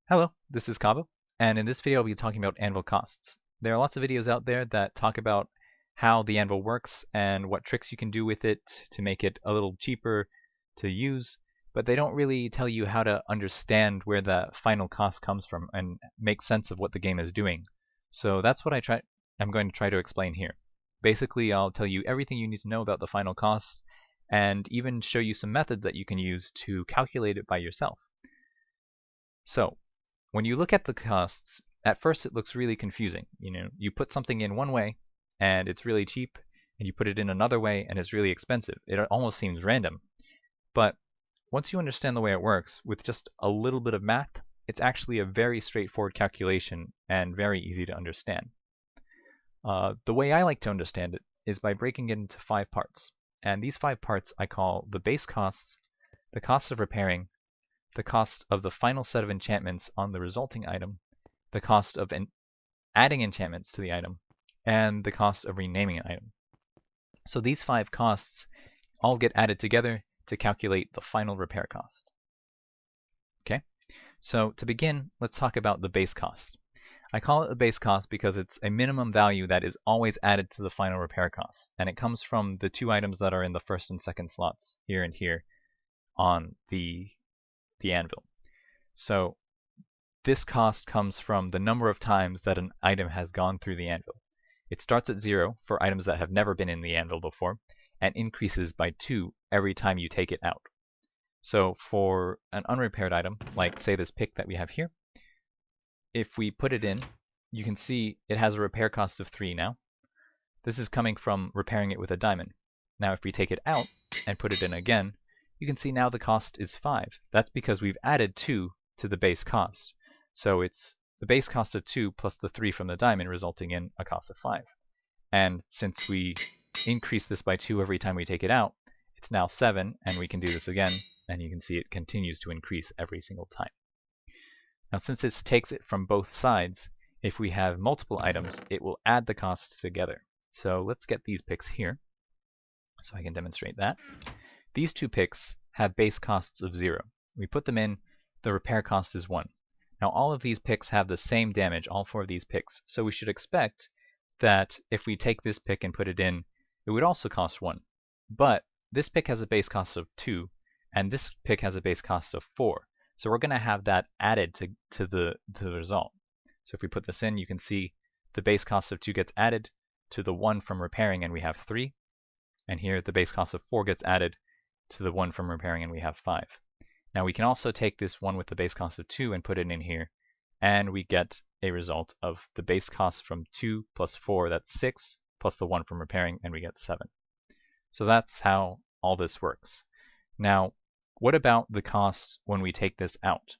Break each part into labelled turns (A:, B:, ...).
A: Hello, this is Kabo, and in this video I'll be talking about Anvil costs. There are lots of videos out there that talk about how the Anvil works and what tricks you can do with it to make it a little cheaper to use, but they don't really tell you how to understand where the final cost comes from and make sense of what the game is doing. So that's what I'm going to try to explain here. Basically, I'll tell you everything you need to know about the final cost and even show you some methods that you can use to calculate it by yourself. So, when you look at the costs, at first it looks really confusing. You put something in one way and it's really cheap, and you put it in another way and it's really expensive. It almost seems random. But once you understand the way it works, with just a little bit of math, it's actually a very straightforward calculation and very easy to understand. The way I like to understand it is by breaking it into 5 parts. And these 5 parts I call the base costs, the cost of repairing, the cost of the final set of enchantments on the resulting item, the cost of adding enchantments to the item, and the cost of renaming an item. So these 5 costs all get added together to calculate the final repair cost. Okay, so to begin, let's talk about the base cost. I call it the base cost because it's a minimum value that is always added to the final repair cost, and it comes from the 2 items that are in the first and second slots, here and here, on the anvil. So this cost comes from the number of times that an item has gone through the anvil. It starts at 0 for items that have never been in the anvil before, and increases by 2 every time you take it out. So for an unrepaired item, like say this pick that we have here, if we put it in, you can see it has a repair cost of 3 now. This is coming from repairing it with a diamond. Now if we take it out and put it in again, you can see now the cost is 5. That's because we've added 2 to the base cost. So it's the base cost of 2 plus the 3 from the diamond, resulting in a cost of 5. And since we increase this by 2 every time we take it out, it's now 7, and we can do this again, and you can see it continues to increase every single time. Now since this takes it from both sides, if we have multiple items, it will add the costs together. So let's get these picks here, so I can demonstrate that. These 2 picks have base costs of 0. We put them in, the repair cost is 1. Now all of these picks have the same damage, all 4 of these picks, so we should expect that if we take this pick and put it in, it would also cost 1. But this pick has a base cost of 2, and this pick has a base cost of 4. So we're going to have that added to the result. So if we put this in, you can see the base cost of 2 gets added to the 1 from repairing, and we have 3. And here the base cost of 4 gets added to the 1 from repairing, and we have 5. Now we can also take this one with the base cost of 2 and put it in here, and we get a result of the base cost from 2 plus 4, that's 6, plus the 1 from repairing, and we get 7. So that's how all this works. Now, what about the costs when we take this out?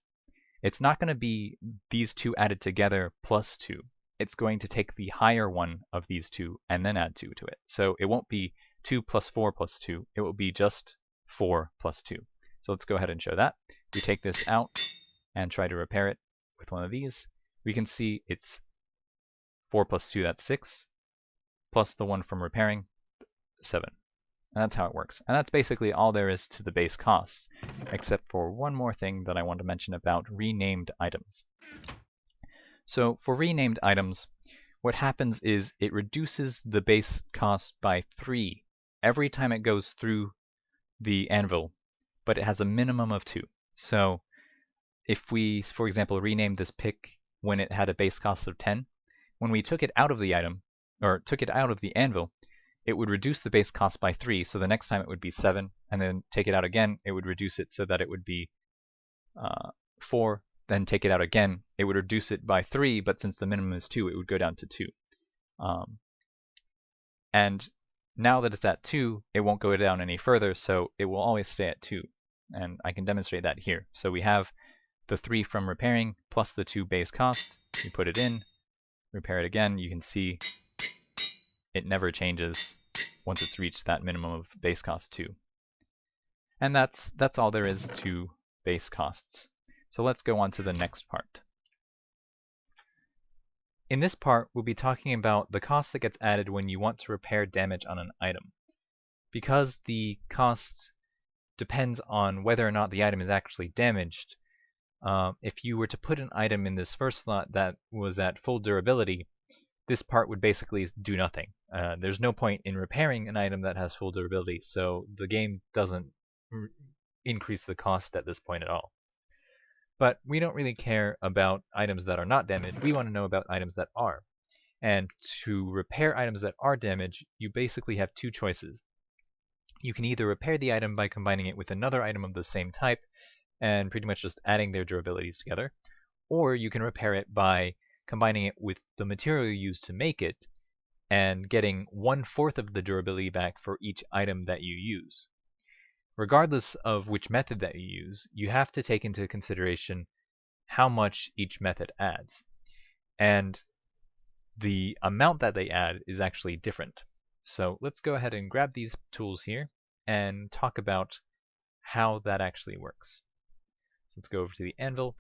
A: It's not going to be these 2 added together plus 2. It's going to take the higher one of these 2 and then add 2 to it. So it won't be 2 plus 4 plus 2. It will be just 4 plus 2. So let's go ahead and show that. We take this out and try to repair it with one of these. We can see it's 4 plus 2, that's 6, plus the 1 from repairing, 7. And that's how it works. And that's basically all there is to the base costs, except for one more thing that I want to mention about renamed items. So for renamed items, what happens is it reduces the base cost by 3 every time it goes through the anvil, but it has a minimum of 2. So if we, for example, rename this pick when it had a base cost of 10, when we took it out of the item, or took it out of the anvil, it would reduce the base cost by 3, so the next time it would be 7, and then take it out again, it would reduce it so that it would be 4, then take it out again, it would reduce it by 3, but since the minimum is 2, it would go down to 2. And now that it's at 2, it won't go down any further, so it will always stay at 2. And I can demonstrate that here. So we have the 3 from repairing plus the 2 base cost. We put it in, repair it again. You can see it never changes once it's reached that minimum of base cost 2. And that's all there is to base costs. So let's go on to the next part. In this part, we'll be talking about the cost that gets added when you want to repair damage on an item. Because the cost depends on whether or not the item is actually damaged, If you were to put an item in this first slot that was at full durability, this part would basically do nothing. There's no point in repairing an item that has full durability, so the game doesn't increase the cost at this point at all. But we don't really care about items that are not damaged. We want to know about items that are. And to repair items that are damaged, you basically have two choices. You can either repair the item by combining it with another item of the same type and pretty much just adding their durabilities together, or you can repair it by combining it with the material you used to make it and getting 1/4 of the durability back for each item that you use. Regardless of which method that you use, you have to take into consideration how much each method adds. And the amount that they add is actually different. So let's go ahead and grab these tools here and talk about how that actually works. So let's go over to the Anvil,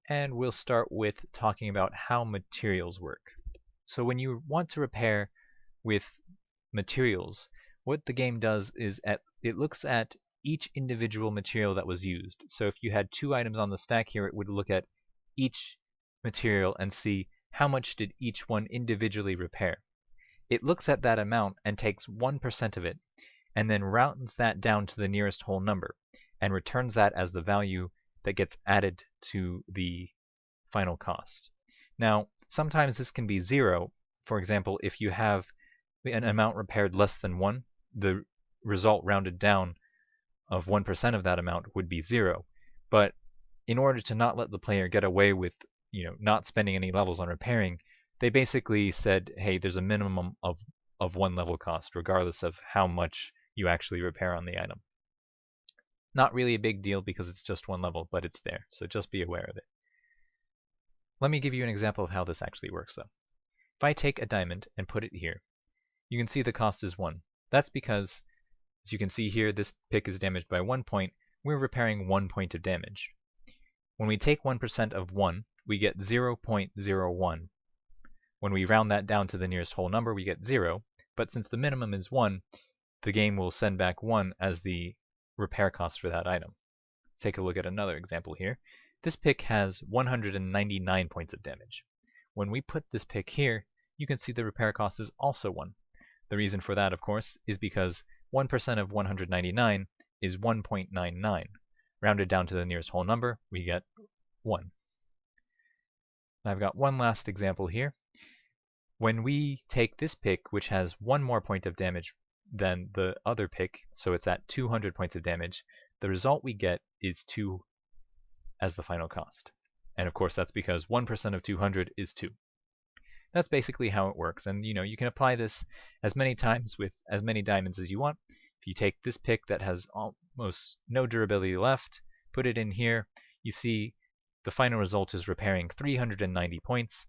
A: and we'll start with talking about how materials work. So when you want to repair with materials, what the game does is it looks at each individual material that was used. So if you had 2 items on the stack here, it would look at each material and see how much did each one individually repair. It looks at that amount and takes 1% of it, and then rounds that down to the nearest whole number, and returns that as the value that gets added to the final cost. Now, sometimes this can be 0. For example, if you have an amount repaired less than 1, the result rounded down of 1% of that amount would be 0. But in order to not let the player get away with, not spending any levels on repairing, they basically said, hey, there's a minimum of 1 level cost, regardless of how much you actually repair on the item. Not really a big deal because it's just 1 level, but it's there, so just be aware of it. Let me give you an example of how this actually works, though. If I take a diamond and put it here, you can see the cost is 1. That's because, as you can see here, this pick is damaged by 1 point. We're repairing 1 point of damage. When we take 1% of 1, we get 0.01. When we round that down to the nearest whole number, we get 0. But since the minimum is 1, the game will send back 1 as the repair cost for that item. Let's take a look at another example here. This pick has 199 points of damage. When we put this pick here, you can see the repair cost is also 1. The reason for that, of course, is because 1% of 199 is 1.99. Rounded down to the nearest whole number, we get 1. I've got one last example here. When we take this pick, which has 1 more point of damage than the other pick, so it's at 200 points of damage, the result we get is 2 as the final cost. And of course that's because 1% of 200 is 2. That's basically how it works, and you can apply this as many times with as many diamonds as you want. If you take this pick that has almost no durability left, put it in here, you see the final result is repairing 390 points.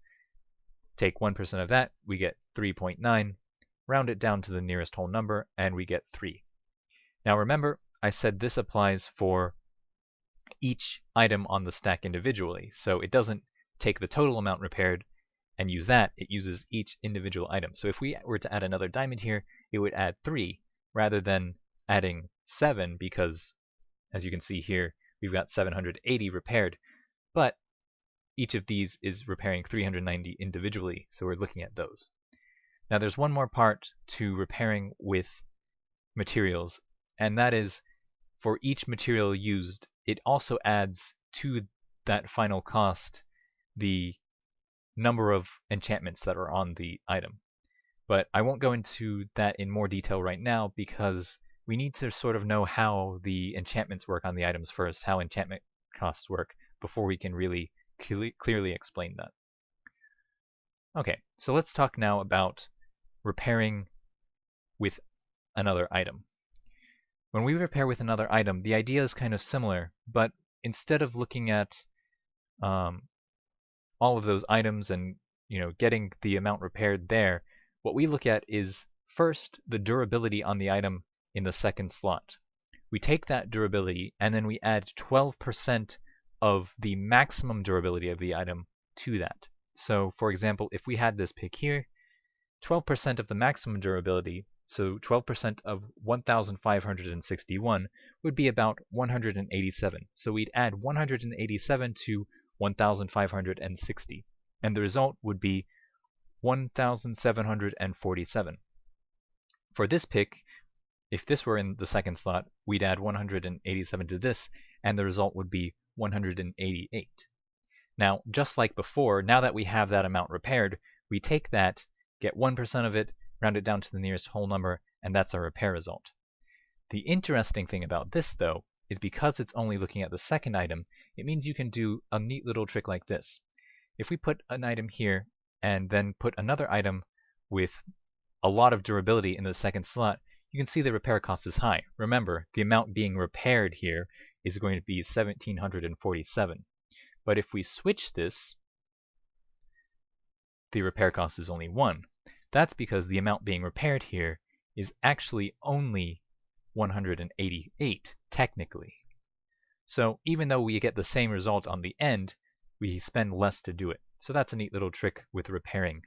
A: Take 1% of that, we get 3.9. Round it down to the nearest whole number, and we get 3. Now remember, I said this applies for each item on the stack individually, so it doesn't take the total amount repaired and use that, it uses each individual item. So if we were to add another diamond here, it would add 3 rather than adding 7, because as you can see here, we've got 780 repaired, but each of these is repairing 390 individually, so we're looking at those. Now there's one more part to repairing with materials, and that is for each material used, it also adds to that final cost the number of enchantments that are on the item. But I won't go into that in more detail right now because we need to sort of know how the enchantments work on the items first, how enchantment costs work, before we can really clearly explain that. Okay, so let's talk now about repairing with another item. When we repair with another item, the idea is kind of similar, but instead of looking at all of those items and getting the amount repaired there, what we look at is first the durability on the item in the second slot. We take that durability and then we add 12% of the maximum durability of the item to that. So for example, if we had this pick here, 12% of the maximum durability So 12% of 1,561 would be about 187. So we'd add 187 to 1,560, and the result would be 1,747. For this pick, if this were in the second slot, we'd add 187 to this, and the result would be 188. Now, just like before, now that we have that amount repaired, we take that, get 1% of it, round it down to the nearest whole number, and that's our repair result. The interesting thing about this, though, is because it's only looking at the second item, it means you can do a neat little trick like this. If we put an item here, and then put another item with a lot of durability in the second slot, you can see the repair cost is high. Remember, the amount being repaired here is going to be 1,747. But if we switch this, the repair cost is only 1. That's because the amount being repaired here is actually only 188, technically. So even though we get the same result on the end, we spend less to do it. So that's a neat little trick with repairing.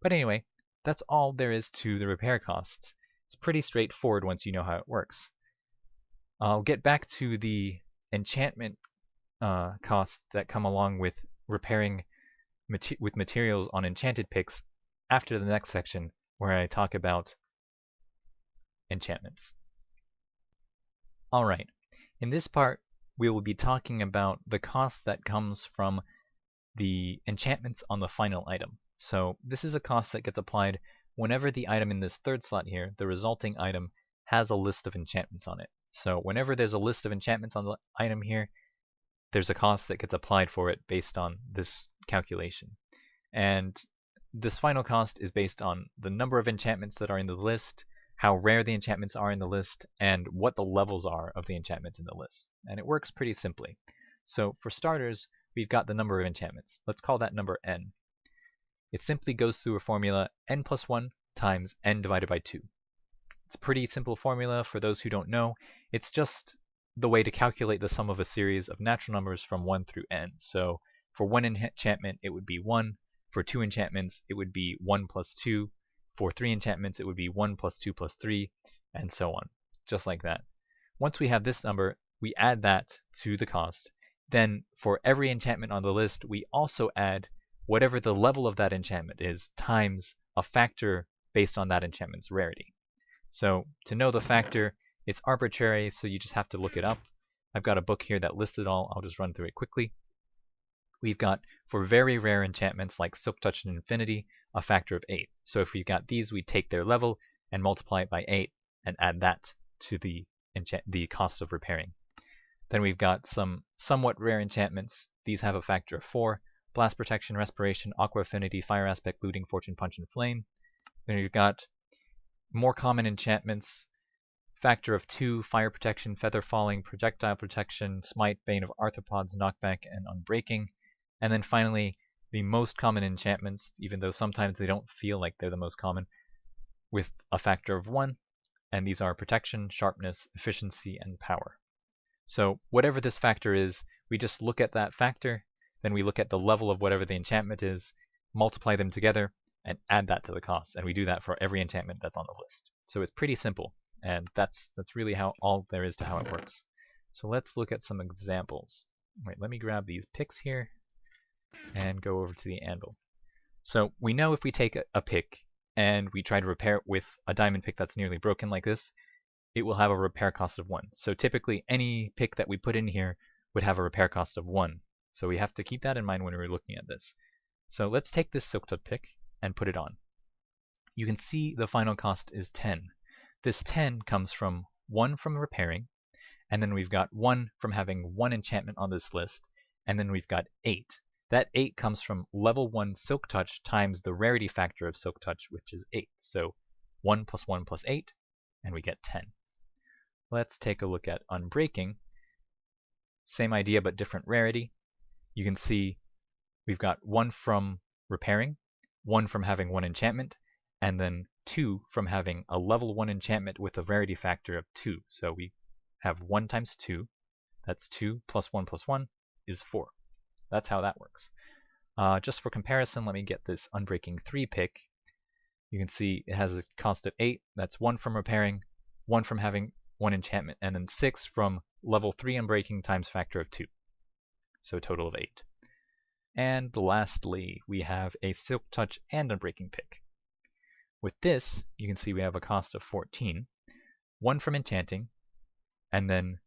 A: But anyway, that's all there is to the repair costs. It's pretty straightforward once you know how it works. I'll get back to the enchantment costs that come along with repairing with materials on enchanted picks after the next section, where I talk about enchantments. Alright, in this part we will be talking about the cost that comes from the enchantments on the final item. So this is a cost that gets applied whenever the item in this third slot here, the resulting item, has a list of enchantments on it. So whenever there's a list of enchantments on the item here, there's a cost that gets applied for it based on this calculation. And this final cost is based on the number of enchantments that are in the list, how rare the enchantments are in the list, and what the levels are of the enchantments in the list. And it works pretty simply. So for starters, we've got the number of enchantments. Let's call that number n. It simply goes through a formula n plus 1 times n divided by 2. It's a pretty simple formula for those who don't know. It's just the way to calculate the sum of a series of natural numbers from 1 through n. So for one enchantment, it would be 1. For two enchantments, it would be 1 plus 2. For three enchantments, it would be 1 plus 2 plus 3, and so on, just like that. Once we have this number, we add that to the cost. Then for every enchantment on the list, we also add whatever the level of that enchantment is times a factor based on that enchantment's rarity. So to know the factor, it's arbitrary, so you just have to look it up. I've got a book here that lists it all. I'll just run through it quickly. We've got, for very rare enchantments like Silk Touch and Infinity, a factor of 8. So if we've got these, we take their level and multiply it by 8 and add that to the cost of repairing. Then we've got some somewhat rare enchantments. These have a factor of 4. Blast Protection, Respiration, Aqua Affinity, Fire Aspect, Looting, Fortune Punch, and Flame. Then we've got more common enchantments. Factor of 2, Fire Protection, Feather Falling, Projectile Protection, Smite, Bane of Arthropods, Knockback, and Unbreaking. And then finally, the most common enchantments, even though sometimes they don't feel like they're the most common, with a factor of 1, and these are Protection, Sharpness, Efficiency, and Power. So whatever this factor is, we just look at that factor, then we look at the level of whatever the enchantment is, multiply them together, and add that to the cost. And we do that for every enchantment that's on the list. So it's pretty simple, and that's really all there is to how it works. So let's look at some examples. Wait, let me grab these picks here and go over to the Anvil. So we know if we take a pick and we try to repair it with a diamond pick that's nearly broken like this, it will have a repair cost of 1. So typically any pick that we put in here would have a repair cost of 1. So we have to keep that in mind when we're looking at this. So let's take this Silk Touch pick and put it on. You can see the final cost is 10. This 10 comes from 1 from repairing, and then we've got 1 from having 1 enchantment on this list, and then we've got 8. That 8 comes from level 1 Silk Touch times the rarity factor of Silk Touch, which is 8. So 1 plus 1 plus 8, and we get 10. Let's take a look at Unbreaking. Same idea, but different rarity. You can see we've got 1 from repairing, 1 from having 1 enchantment, and then 2 from having a level 1 enchantment with a rarity factor of 2. So we have 1 times 2. That's 2 plus 1 is 4. That's how that works. Just for comparison, let me get this Unbreaking 3 pick. You can see it has a cost of 8. That's 1 from repairing, 1 from having 1 enchantment, and then 6 from level 3 unbreaking times factor of 2. So a total of 8. And lastly, we have a Silk Touch and Unbreaking pick. With this, you can see we have a cost of 14, 1 from enchanting, and then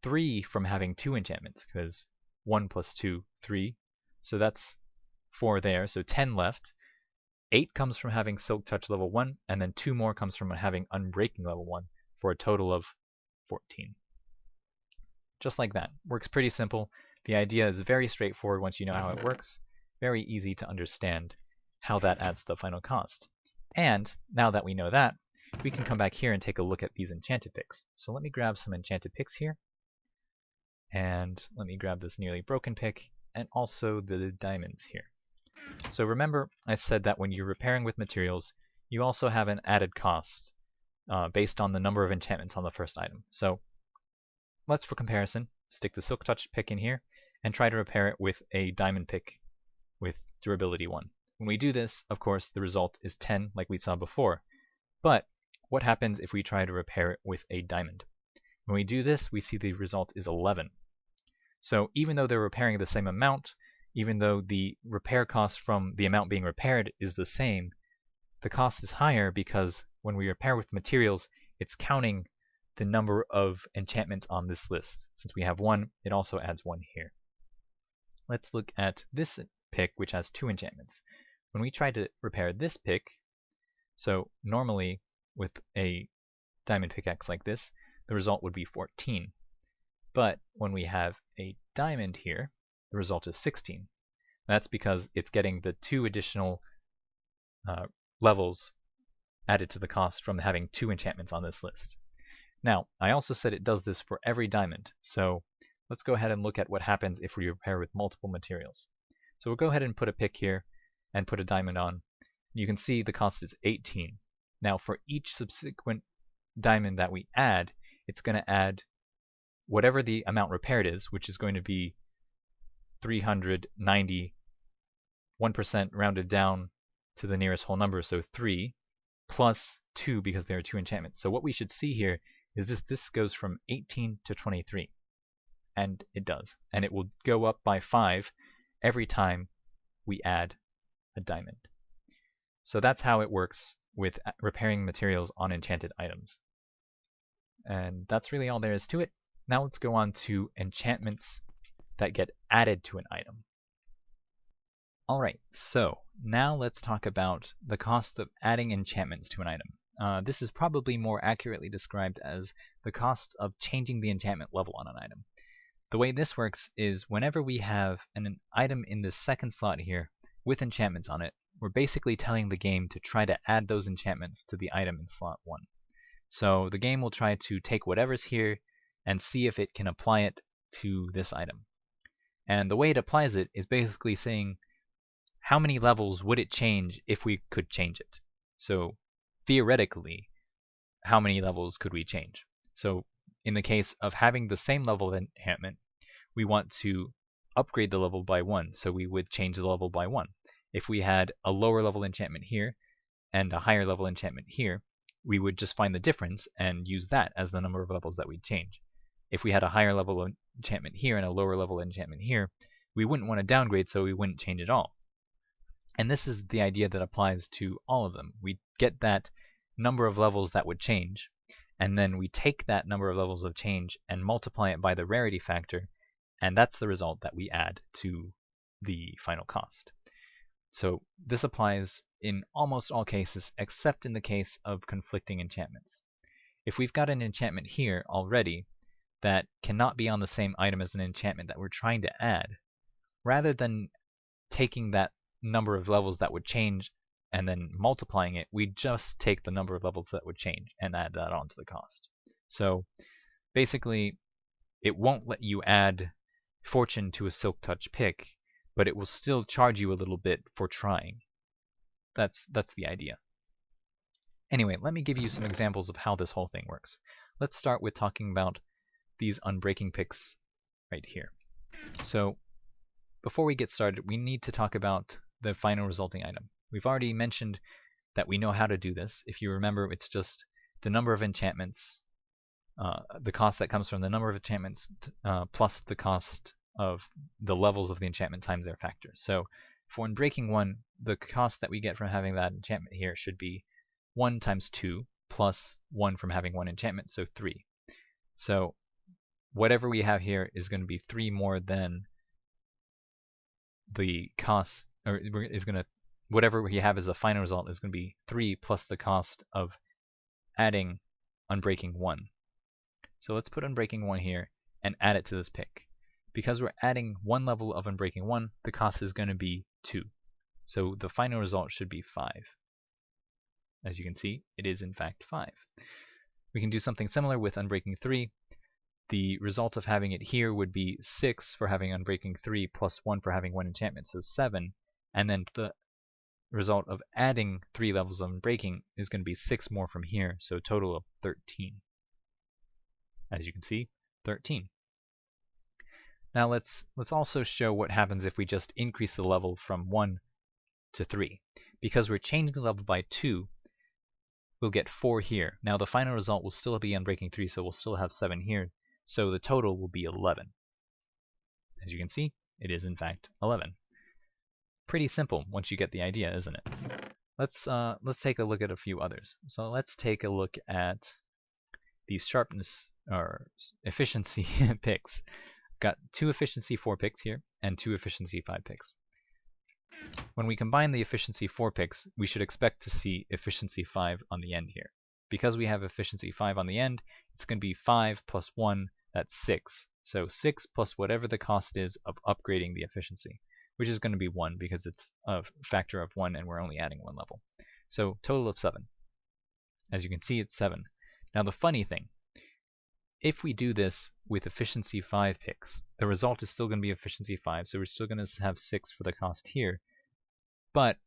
A: 3 from having 2 enchantments, because 1 plus 2, 3. So that's 4 there, so 10 left. 8 comes from having Silk Touch level 1, and then 2 more comes from having Unbreaking level 1, for a total of 14. Just like that. Works pretty simple. The idea is very straightforward once you know how it works. Very easy to understand how that adds to the final cost. And now that we know that, we can come back here and take a look at these enchanted picks. So let me grab some enchanted picks here. And let me grab this nearly broken pick, and also the diamonds here. So remember, I said that when you're repairing with materials, you also have an added cost based on the number of enchantments on the first item. So let's, for comparison, stick the Silk Touch pick in here and try to repair it with a diamond pick with durability 1. When we do this, of course, the result is 10 like we saw before. But what happens if we try to repair it with a diamond? When we do this, we see the result is 11. So even though they're repairing the same amount, even though the repair cost from the amount being repaired is the same, the cost is higher because when we repair with materials, it's counting the number of enchantments on this list. Since we have 1, it also adds 1 here. Let's look at this pick, which has 2 enchantments. When we try to repair this pick, so normally with a diamond pickaxe like this, the result would be 14. But when we have a diamond here, the result is 16. That's because it's getting the 2 additional levels added to the cost from having 2 enchantments on this list. Now, I also said it does this for every diamond, so let's go ahead and look at what happens if we repair with multiple materials. So we'll go ahead and put a pick here and put a diamond on. You can see the cost is 18. Now for each subsequent diamond that we add, it's going to add whatever the amount repaired is, which is going to be 390, 1% rounded down to the nearest whole number, so 3, plus 2 because there are 2 enchantments. So what we should see here is this goes from 18 to 23. And it does. And it will go up by 5 every time we add a diamond. So that's how it works with repairing materials on enchanted items. And that's really all there is to it. Now let's go on to enchantments that get added to an item. Alright, so now let's talk about the cost of adding enchantments to an item. This is probably more accurately described as the cost of changing the enchantment level on an item. The way this works is whenever we have an item in the second slot here with enchantments on it, we're basically telling the game to try to add those enchantments to the item in slot 1. So the game will try to take whatever's here and see if it can apply it to this item. And the way it applies it is basically saying how many levels would it change if we could change it. So theoretically, how many levels could we change? So in the case of having the same level of enchantment, we want to upgrade the level by 1, so we would change the level by 1. If we had a lower level enchantment here and a higher level enchantment here, we would just find the difference and use that as the number of levels that we'd change. If we had a higher level enchantment here and a lower level enchantment here, we wouldn't want to downgrade, so we wouldn't change at all. And this is the idea that applies to all of them. We get that number of levels that would change, and then we take that number of levels of change and multiply it by the rarity factor, and that's the result that we add to the final cost. So this applies in almost all cases, except in the case of conflicting enchantments. If we've got an enchantment here already that cannot be on the same item as an enchantment that we're trying to add, rather than taking that number of levels that would change and then multiplying it, we just take the number of levels that would change and add that onto the cost. So basically, it won't let you add fortune to a Silk Touch pick, but it will still charge you a little bit for trying. That's the idea. Anyway, let me give you some examples of how this whole thing works. Let's start with talking about these unbreaking picks right here. So before we get started, we need to talk about the final resulting item. We've already mentioned that we know how to do this. If you remember, it's just the number of enchantments, the cost that comes from the number of enchantments plus the cost of the levels of the enchantment times their factor. So for Unbreaking 1, the cost that we get from having that enchantment here should be 1 times 2 plus 1 from having 1 enchantment, so 3. So whatever we have here is going to be 3 more than the cost, or is going to, whatever we have as the final result is going to be 3 plus the cost of adding Unbreaking 1. So let's put Unbreaking 1 here and add it to this pick. Because we're adding 1 level of Unbreaking 1, the cost is going to be 2. So the final result should be 5. As you can see, it is in fact 5. We can do something similar with Unbreaking 3. The result of having it here would be 6 for having Unbreaking 3 plus 1 for having 1 enchantment, so 7. And then the result of adding 3 levels of Unbreaking is going to be 6 more from here, so a total of 13. As you can see, 13. Now let's also show what happens if we just increase the level from 1 to 3. Because we're changing the level by 2, we'll get 4 here. Now the final result will still be Unbreaking 3, so we'll still have 7 here. So the total will be 11. As you can see, it is in fact 11. Pretty simple once you get the idea, isn't it? Let's take a look at a few others. So let's take a look at these sharpness or efficiency picks. Got 2 efficiency 4 picks here and 2 efficiency 5 picks. When we combine the efficiency 4 picks, we should expect to see efficiency 5 on the end here. Because we have efficiency 5 on the end, it's going to be 5 plus 1, that's 6. So 6 plus whatever the cost is of upgrading the efficiency, which is going to be 1 because it's a factor of 1 and we're only adding 1 level. So total of 7. As you can see, it's 7. Now the funny thing, if we do this with efficiency 5 picks, the result is still going to be efficiency 5, so we're still going to have 6 for the cost here, but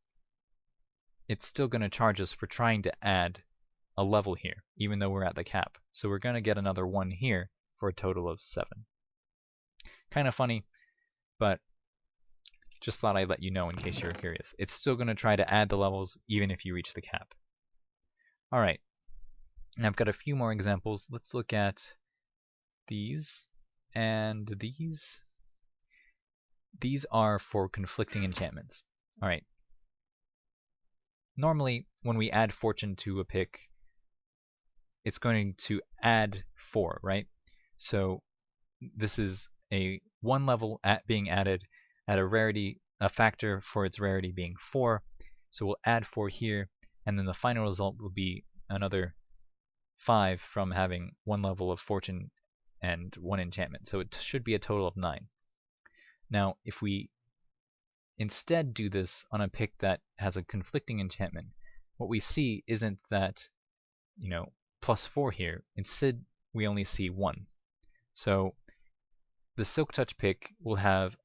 A: it's still going to charge us for trying to add a level here, even though we're at the cap. So we're going to get another 1 here for a total of 7. Kind of funny, but just thought I'd let you know in case you're curious. It's still going to try to add the levels even if you reach the cap. Alright, and I've got a few more examples. Let's look at these and these. These are for conflicting enchantments. Alright. Normally, when we add fortune to a pick, it's going to add 4, right? So this is a 1 level being added at a rarity, a factor for its rarity being 4. So we'll add 4 here, and then the final result will be another 5 from having 1 level of fortune and 1 enchantment. So it should be a total of 9. Now, if we instead do this on a pick that has a conflicting enchantment, what we see isn't that, plus 4 here. Instead, we only see 1. So the Silk Touch pick will have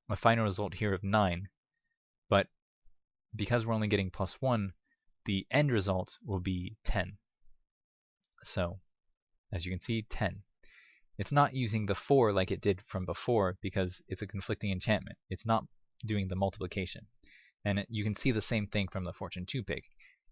A: a final result here of 9, but because we're only getting plus 1, the end result will be 10. So, as you can see, 10. It's not using the 4 like it did from before because it's a conflicting enchantment. It's not doing the multiplication. And you can see the same thing from the Fortune 2 pick.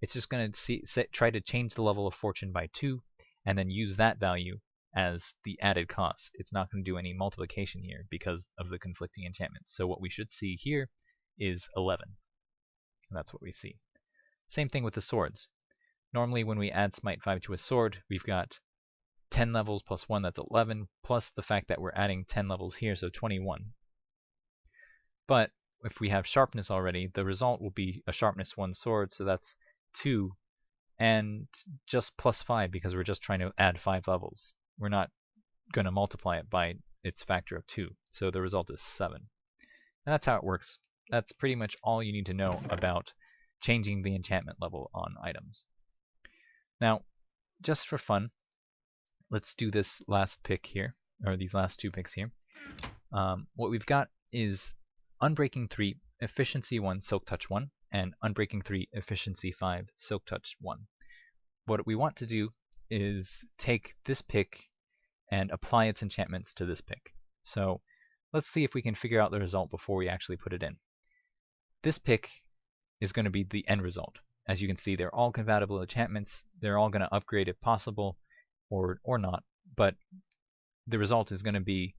A: It's just going to try to change the level of Fortune by 2 and then use that value as the added cost. It's not going to do any multiplication here because of the conflicting enchantments. So what we should see here is 11. And that's what we see. Same thing with the swords. Normally when we add Smite 5 to a sword, we've got 10 levels plus 1, that's 11, plus the fact that we're adding 10 levels here, so 21. But if we have sharpness already, the result will be a sharpness 1 sword, so that's 2, and just plus 5 because we're just trying to add 5 levels. We're not going to multiply it by its factor of 2, so the result is 7. And that's how it works. That's pretty much all you need to know about changing the enchantment level on items. Now, just for fun, let's do this last pick here, or these last 2 picks here. What we've got is Unbreaking 3, Efficiency 1, Silk Touch 1, and Unbreaking 3, Efficiency 5, Silk Touch 1. What we want to do is take this pick and apply its enchantments to this pick. So let's see if we can figure out the result before we actually put it in. This pick is going to be the end result. as you can see, they're all compatible enchantments. They're all going to upgrade if possible, or not, but the result is going to be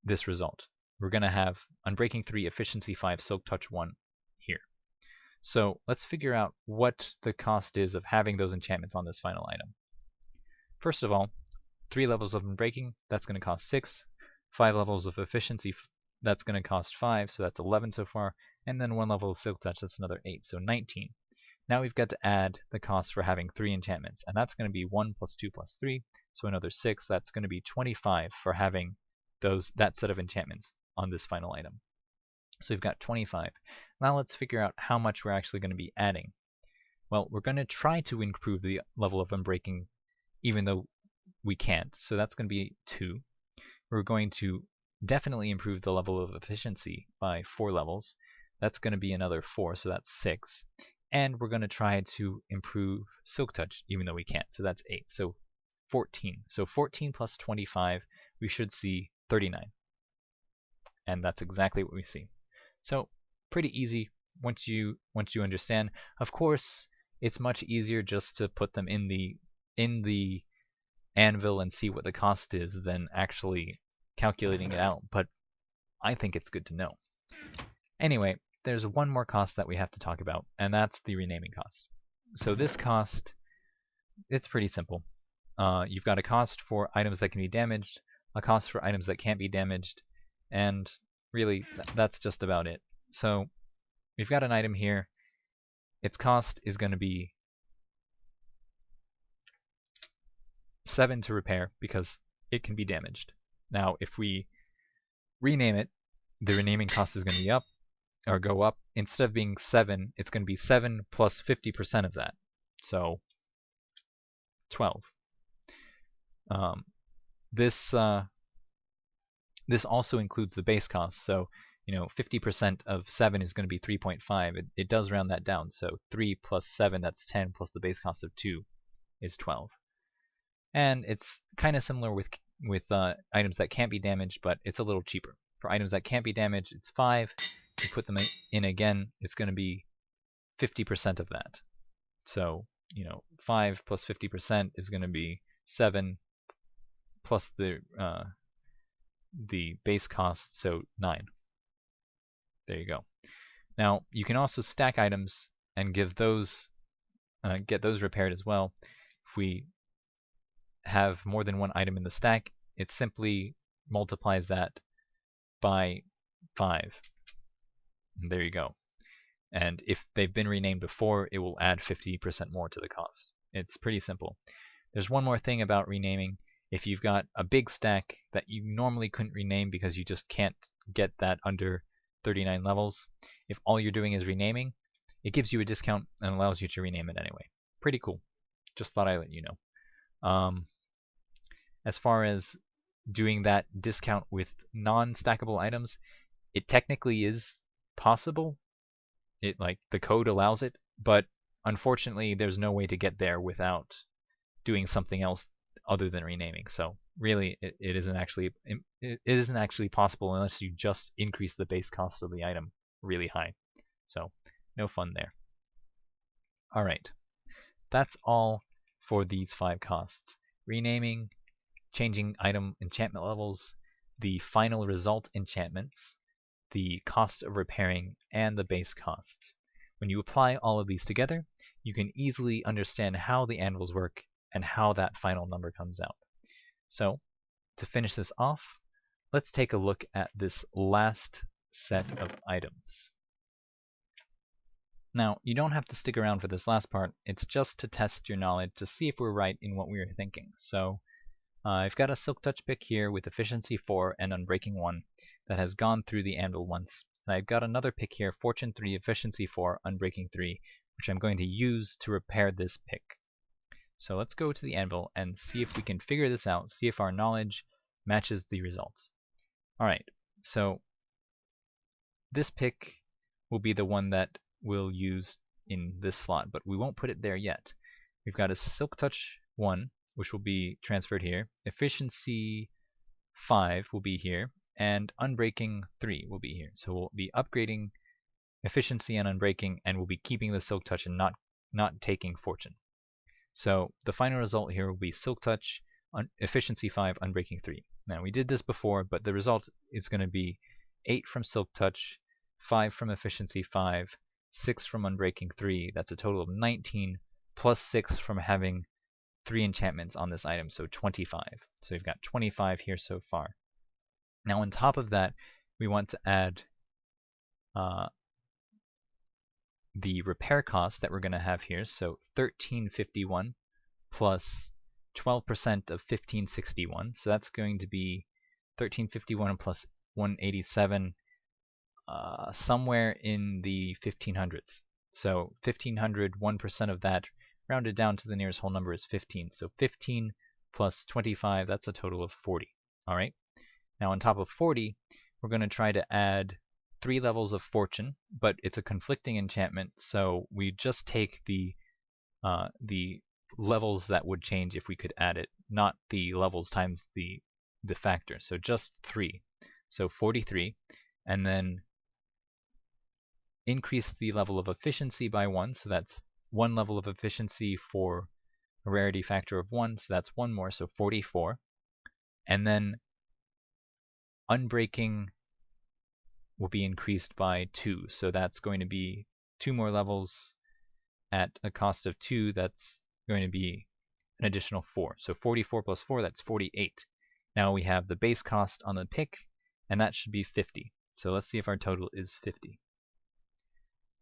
A: this result. We're going to have Unbreaking 3, Efficiency 5, Silk Touch 1 here. So let's figure out what the cost is of having those enchantments on this final item. First of all, 3 levels of Unbreaking, that's going to cost 6. 5 levels of Efficiency, that's going to cost 5, so that's 11 so far. And then 1 level of Silk Touch, that's another 8, so 19. Now we've got to add the cost for having 3 enchantments, and that's going to be 1 plus 2 plus 3, so another 6. That's going to be 25 for having that set of enchantments on this final item. So we've got 25. Now let's figure out how much we're actually going to be adding. Well, we're going to try to improve the level of Unbreaking even though we can't, so that's going to be 2. We're going to definitely improve the level of Efficiency by 4 levels. That's going to be another 4, so that's 6. And we're going to try to improve Silk Touch even though we can't, so that's 8. So 14. So 14 plus 25, we should see 39. And that's exactly what we see. So pretty easy once you understand. Of course, it's much easier just to put them in the Anvil and see what the cost is than actually calculating it out, but I think it's good to know. Anyway, there's one more cost that we have to talk about, and that's the renaming cost. So this cost, it's pretty simple. You've got a cost for items that can be damaged, a cost for items that can't be damaged, and really that's just about it. So we've got an item here. Its cost is going to be 7 to repair because it can be damaged. Now if we rename it, the renaming cost is going to be up, or go up. Instead of being 7, it's going to be 7 plus 50% of that, so 12. This also includes the base cost, so 50% of 7 is going to be 3.5. It does round that down, so 3 plus 7, that's 10, plus the base cost of 2 is 12. And it's kind of similar with items that can't be damaged, but it's a little cheaper. For items that can't be damaged, it's 5. You put them in again, it's going to be 50% of that. So 5 plus 50% is going to be 7 plus the base cost, so 9. There you go. Now you can also stack items and give those get those repaired as well. If we have more than one item in the stack, it simply multiplies that by 5. And there you go. And if they've been renamed before, it will add 50% more to the cost. It's pretty simple. There's one more thing about renaming. If you've got a big stack that you normally couldn't rename because you just can't get that under 39 levels, if all you're doing is renaming, it gives you a discount and allows you to rename it anyway. Pretty cool. Just thought I'd let you know. As far as doing that discount with non-stackable items, it technically is possible. The code allows it, but unfortunately there's no way to get there without doing something else other than renaming. So really it isn't actually possible unless you just increase the base cost of the item really high. So no fun there. Alright, that's all for these 5 costs. Renaming, changing item enchantment levels, the final result enchantments, the cost of repairing, and the base costs. When you apply all of these together, you can easily understand how the anvils work and how that final number comes out. So, to finish this off, let's take a look at this last set of items. Now, you don't have to stick around for this last part, it's just to test your knowledge to see if we're right in what we were thinking. So, I've got a Silk Touch pick here with Efficiency 4 and Unbreaking 1 that has gone through the anvil once. And I've got another pick here, Fortune 3, Efficiency 4, Unbreaking 3, which I'm going to use to repair this pick. So let's go to the anvil and see if we can figure this out, see if our knowledge matches the results. Alright, so this pick will be the one that we'll use in this slot, but we won't put it there yet. We've got a Silk Touch 1, which will be transferred here. Efficiency 5 will be here, and Unbreaking 3 will be here. So we'll be upgrading efficiency and unbreaking, and we'll be keeping the Silk Touch and not taking Fortune. So the final result here will be Silk Touch, efficiency 5, unbreaking 3. Now we did this before, but the result is going to be 8 from Silk Touch, 5 from efficiency 5, 6 from unbreaking 3. That's a total of 19, plus 6 from having 3 enchantments on this item, so 25. So we've got 25 here so far. Now on top of that, we want to add the repair cost that we're going to have here, so 1351 plus 12% of 1561, so that's going to be 1351 plus 187, somewhere in the 1500s. So 1500, 1% of that, rounded down to the nearest whole number, is 15. So 15 plus 25, that's a total of 40. All right. Now on top of 40, we're going to try to add 3 levels of fortune, but it's a conflicting enchantment, so we just take the levels that would change if we could add it, not the levels times the factor. So just 3. So 43, and then increase the level of efficiency by 1, so that's 1 level of efficiency for a rarity factor of 1, so that's 1 more, so 44. And then unbreaking will be increased by 2, so that's going to be 2 more levels at a cost of 2. That's going to be an additional 4. So 44 plus 4, that's 48. Now we have the base cost on the pick, and that should be 50. So let's see if our total is 50.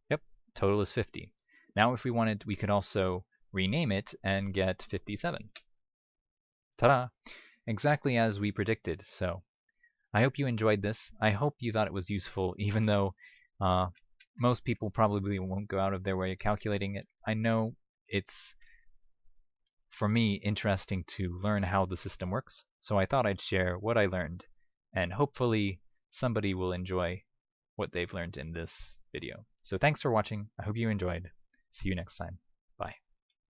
A: Yep, total is 50. Now if we wanted, we could also rename it and get 57. Ta-da! Exactly as we predicted. So I hope you enjoyed this. I hope you thought it was useful, even though most people probably won't go out of their way calculating it. I know it's, for me, interesting to learn how the system works, so I thought I'd share what I learned, and hopefully somebody will enjoy what they've learned in this video. So thanks for watching. I hope you enjoyed. See you next time.